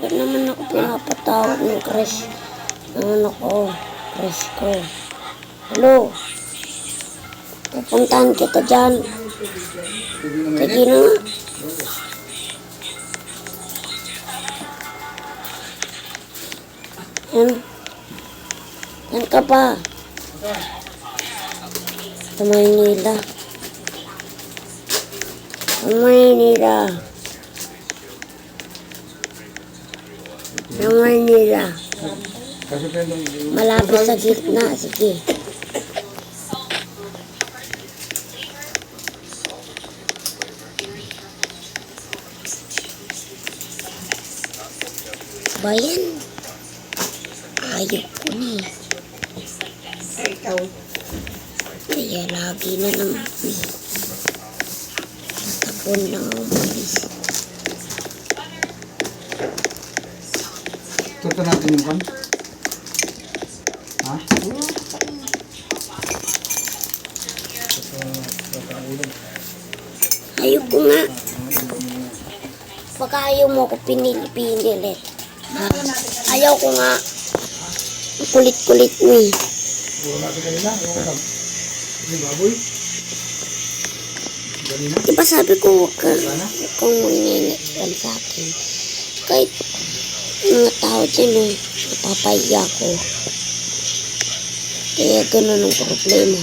Ba't naman ako pinapatawag ng crush? Ng ano ko, crush ko. Hello? Pupuntahan kita dyan. Sige na nga. Yan ka pa. Sa Maynila. Sa Maynila. Sa Maynila. Malapit sa gitna. Sige. Bayan. Ayok ko na eh. Ikaw. Kaya lagi na naman eh. Natapon na nga umalis. Tuto natin yung kan? Ha? Ayok ko nga. Baka ayaw mo ko pinili-pinilit. Ha? Ayaw ko nga. Ang kulit-kulit mo eh. Wala natin kanina. Yung baboy. Ganina. Diba sabi ko huwag kang mangingitan sa akin. Kahit mga tao dyan eh, napapahiya ko. Kaya ganun ang problema.